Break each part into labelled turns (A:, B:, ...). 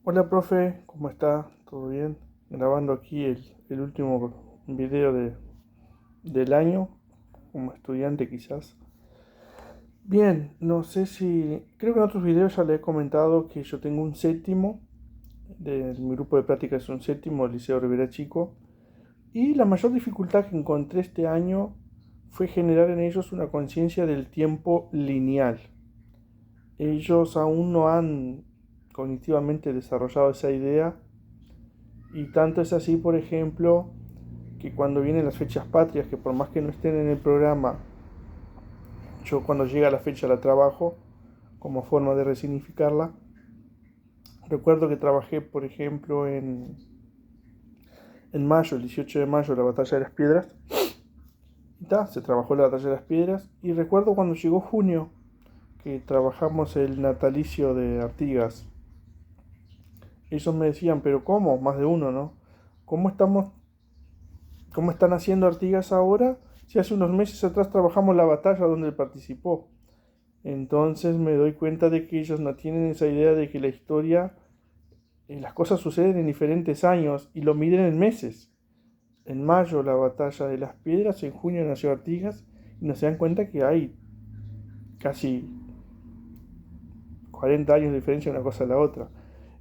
A: Hola, profe, ¿cómo está? ¿Todo bien? Grabando aquí el último video del año, como estudiante quizás. Bien, no sé si... Creo que en otros videos ya le he comentado que yo tengo un séptimo, mi grupo de práctica es un séptimo del Liceo Rivera Chico, y la mayor dificultad que encontré este año fue generar en ellos una conciencia del tiempo lineal. Ellos aún no han cognitivamente desarrollado esa idea. Y tanto es así, por ejemplo, que cuando vienen las fechas patrias, que por más que no estén en el programa, yo cuando llega la fecha la trabajo como forma de resignificarla. Recuerdo que trabajé, por ejemplo, en mayo, el 18 de mayo, la batalla de las piedras. Y se trabajó la batalla de las piedras. Y recuerdo cuando llegó junio, que trabajamos el natalicio de Artigas. Ellos me decían, pero ¿cómo? Más de uno, ¿no? ¿Cómo estamos ¿Cómo están haciendo Artigas ahora? Si hace unos meses atrás trabajamos la batalla donde él participó. Entonces me doy cuenta de que ellos no tienen esa idea de que la historia, las cosas suceden en diferentes años y lo miden en meses. En mayo la batalla de las piedras, en junio nació Artigas y no se dan cuenta que hay casi 40 años de diferencia de una cosa a la otra.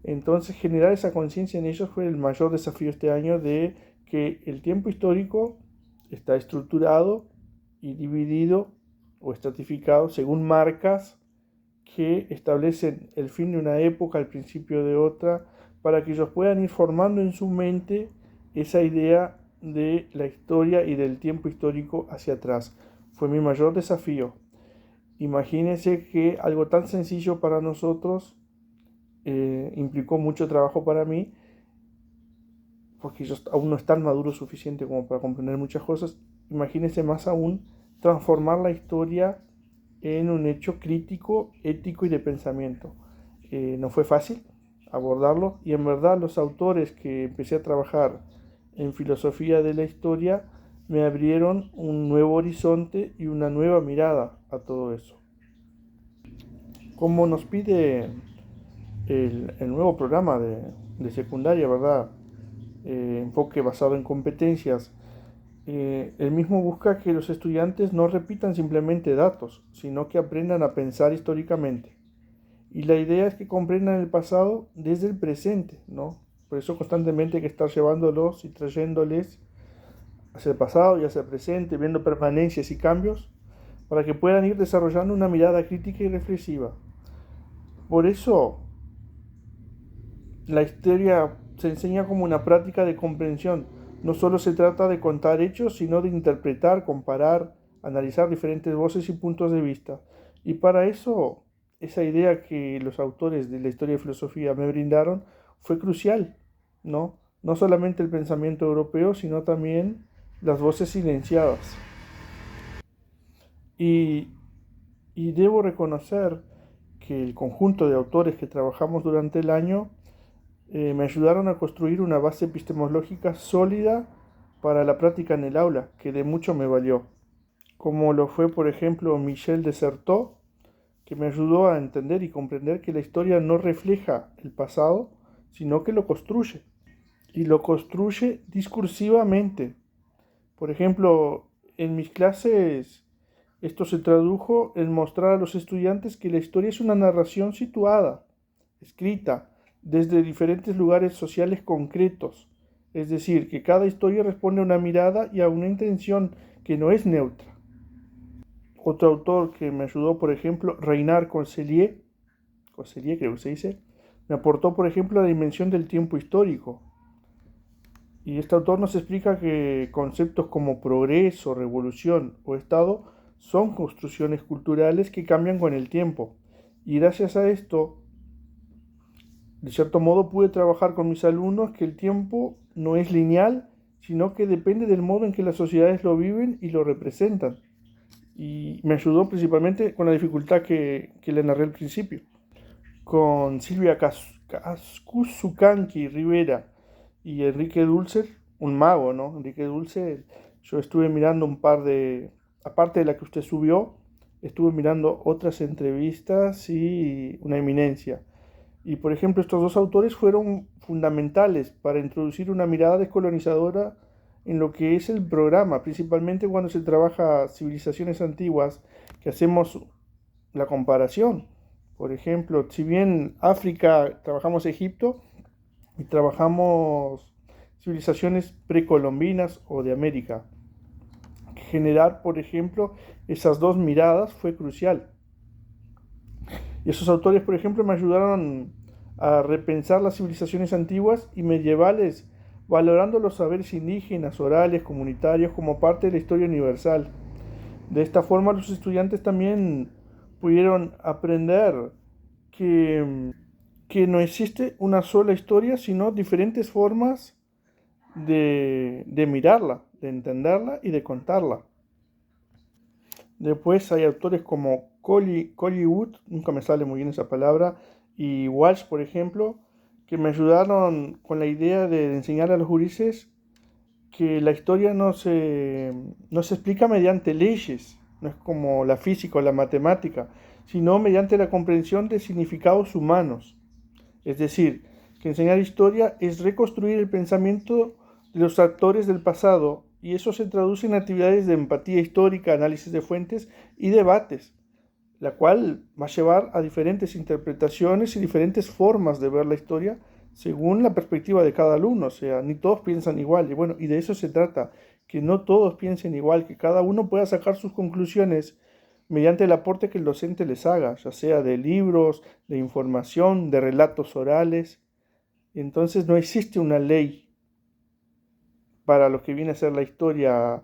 A: Entonces generar esa conciencia en ellos fue el mayor desafío este año de que el tiempo histórico está estructurado y dividido o estratificado según marcas que establecen el fin de una época, el principio de otra, para que ellos puedan ir formando en su mente esa idea de la historia y del tiempo histórico hacia atrás. Fue mi mayor desafío. Imagínense que algo tan sencillo para nosotros implicó mucho trabajo para mí, porque ellos aún no están maduros suficiente como para comprender muchas cosas. Imagínense más aún transformar la historia en un hecho crítico, ético y de pensamiento. No fue fácil abordarlo y en verdad los autores que empecé a trabajar en filosofía de la historia me abrieron un nuevo horizonte y una nueva mirada a todo eso. Como nos pide el nuevo programa de secundaria, ¿verdad? Enfoque basado en competencias. El mismo busca que los estudiantes no repitan simplemente datos, sino que aprendan a pensar históricamente. Y la idea es que comprendan el pasado desde el presente, ¿no? Por eso constantemente hay que estar llevándolos y trayéndoles hacia el pasado y hacia el presente, viendo permanencias y cambios, para que puedan ir desarrollando una mirada crítica y reflexiva. Por eso la historia se enseña como una práctica de comprensión. No solo se trata de contar hechos, sino de interpretar, comparar, analizar diferentes voces y puntos de vista. Y para eso, esa idea que los autores de la historia de filosofía me brindaron fue crucial, ¿no? No solamente el pensamiento europeo, sino también las voces silenciadas. Y, y debo reconocer que el conjunto de autores que trabajamos durante el año me ayudaron a construir una base epistemológica sólida para la práctica en el aula, que de mucho me valió. Como lo fue, por ejemplo, Michel de Certeau, que me ayudó a entender y comprender que la historia no refleja el pasado, sino que lo construye. Y lo construye discursivamente. Por ejemplo, en mis clases esto se tradujo en mostrar a los estudiantes que la historia es una narración situada, escrita desde diferentes lugares sociales concretos. Es decir, que cada historia responde a una mirada y a una intención que no es neutra. Otro autor que me ayudó, por ejemplo, Reinhard Conselier creo que se dice, me aportó, por ejemplo, la dimensión del tiempo histórico. Y este autor nos explica que conceptos como progreso, revolución o Estado son construcciones culturales que cambian con el tiempo. Y gracias a esto, de cierto modo, pude trabajar con mis alumnos que el tiempo no es lineal, sino que depende del modo en que las sociedades lo viven y lo representan. Y me ayudó principalmente con la dificultad que le narré al principio. Con Silvia Cuzucanqui Rivera y Enrique Dulce, un mago, ¿no? Enrique Dulce, yo estuve mirando un par de, aparte de la que usted subió, estuve mirando otras entrevistas y una eminencia. Y por ejemplo, estos dos autores fueron fundamentales para introducir una mirada descolonizadora en lo que es el programa, principalmente cuando se trabaja civilizaciones antiguas, que hacemos la comparación. Por ejemplo, si bien África trabajamos Egipto y trabajamos civilizaciones precolombinas o de América, generar, por ejemplo, esas dos miradas fue crucial. Y esos autores, por ejemplo, me ayudaron a repensar las civilizaciones antiguas y medievales, valorando los saberes indígenas, orales, comunitarios como parte de la historia universal. De esta forma, los estudiantes también pudieron aprender que, que no existe una sola historia, sino diferentes formas de mirarla, de entenderla y de contarla. Después hay autores como Collingwood, nunca me sale muy bien esa palabra, y Walsh, por ejemplo, que me ayudaron con la idea de enseñar a los gurises que la historia no se explica mediante leyes, no es como la física o la matemática, sino mediante la comprensión de significados humanos. Es decir, que enseñar historia es reconstruir el pensamiento de los actores del pasado y eso se traduce en actividades de empatía histórica, análisis de fuentes y debates, la cual va a llevar a diferentes interpretaciones y diferentes formas de ver la historia según la perspectiva de cada alumno, o sea, ni todos piensan igual, y bueno, y de eso se trata, que no todos piensen igual, que cada uno pueda sacar sus conclusiones mediante el aporte que el docente les haga, ya sea de libros, de información, de relatos orales. Entonces no existe una ley para lo que viene a ser la historia,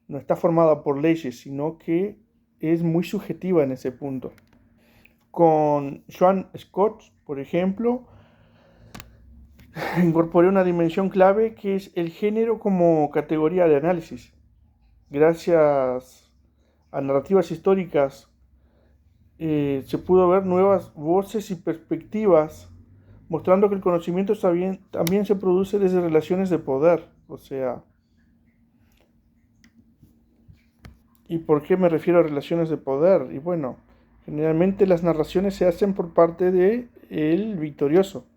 A: no está formada por leyes, sino que es muy subjetiva en ese punto. Con Joan Scott, por ejemplo, incorporé una dimensión clave que es el género como categoría de análisis. Gracias a narrativas históricas se pudo ver nuevas voces y perspectivas, mostrando que el conocimiento también se produce desde relaciones de poder. O sea, ¿y por qué me refiero a relaciones de poder? Y bueno, generalmente las narraciones se hacen por parte de el victorioso.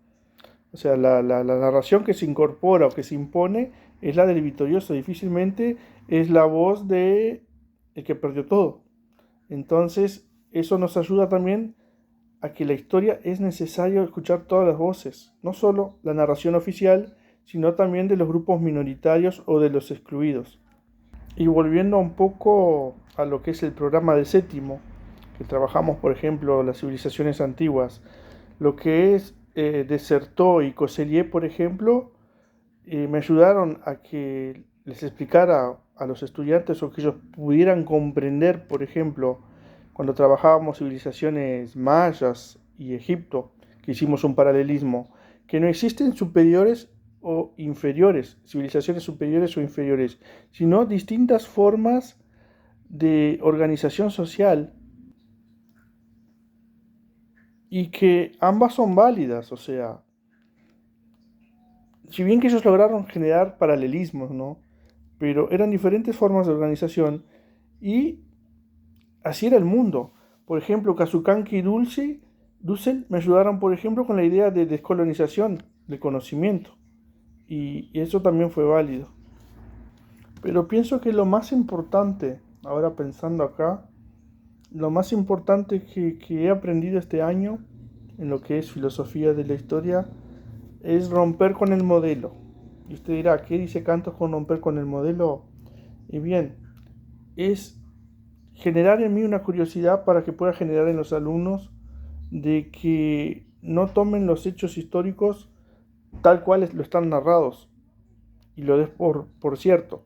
A: O sea, la narración que se incorpora o que se impone es la del victorioso. Difícilmente es la voz de el que perdió todo. Entonces, eso nos ayuda también a que la historia es necesario escuchar todas las voces, no solo la narración oficial, sino también de los grupos minoritarios o de los excluidos. Y volviendo un poco a lo que es el programa de séptimo, que trabajamos, por ejemplo, las civilizaciones antiguas, lo que es Desertó y Coselier, por ejemplo, me ayudaron a que les explicara a los estudiantes o que ellos pudieran comprender, por ejemplo, cuando trabajábamos civilizaciones mayas y Egipto, que hicimos un paralelismo, que no existen superiores o inferiores, civilizaciones superiores o inferiores, sino distintas formas de organización social y que ambas son válidas, o sea, si bien que ellos lograron generar paralelismos, ¿no? Pero eran diferentes formas de organización y así era el mundo. Por ejemplo, Kazukanki y Dussel me ayudaron, por ejemplo, con la idea de descolonización del conocimiento y eso también fue válido. Pero pienso que lo más importante, ahora pensando acá, lo más importante que he aprendido este año en lo que es filosofía de la historia es romper con el modelo. Y usted dirá, ¿qué dice Cantos con romper con el modelo? Y bien, es generar en mí una curiosidad para que pueda generar en los alumnos de que no tomen los hechos históricos tal cual lo están narrados y lo des por cierto,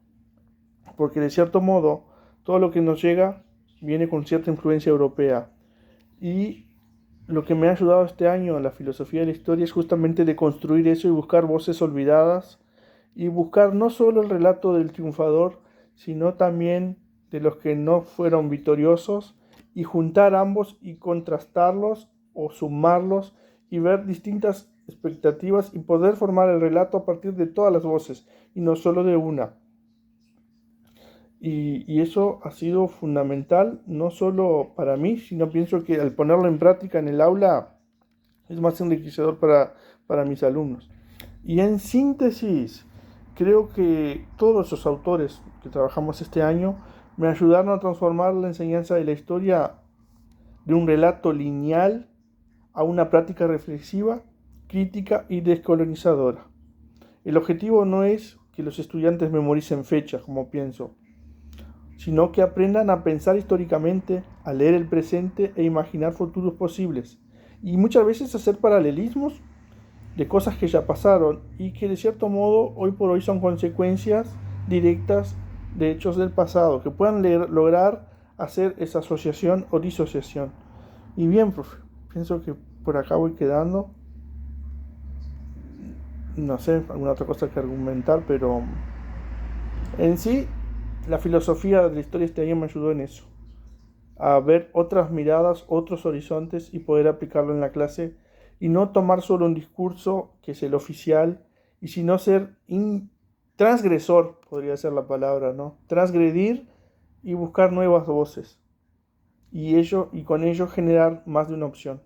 A: porque de cierto modo todo lo que nos llega viene con cierta influencia europea y lo que me ha ayudado este año en la filosofía de la historia es justamente de construir eso y buscar voces olvidadas y buscar no solo el relato del triunfador, sino también de los que no fueron victoriosos y juntar ambos y contrastarlos o sumarlos y ver distintas expectativas y poder formar el relato a partir de todas las voces y no solo de una. Y eso ha sido fundamental, no solo para mí, sino pienso que al ponerlo en práctica en el aula es más enriquecedor para mis alumnos. Y en síntesis, creo que todos esos autores que trabajamos este año me ayudaron a transformar la enseñanza de la historia de un relato lineal a una práctica reflexiva, crítica y descolonizadora. El objetivo no es que los estudiantes memoricen fechas, como pienso, sino que aprendan a pensar históricamente, a leer el presente e imaginar futuros posibles, y muchas veces hacer paralelismos de cosas que ya pasaron y que de cierto modo hoy por hoy son consecuencias directas de hechos del pasado, que puedan lograr hacer esa asociación o disociación. Y bien, profe, pienso que por acá voy quedando. No sé, alguna otra cosa que argumentar, pero en sí, la filosofía de la historia este año me ayudó en eso, a ver otras miradas, otros horizontes y poder aplicarlo en la clase y no tomar solo un discurso que es el oficial y sino ser transgresor, podría ser la palabra, ¿no? Transgredir y buscar nuevas voces y con ello generar más de una opción.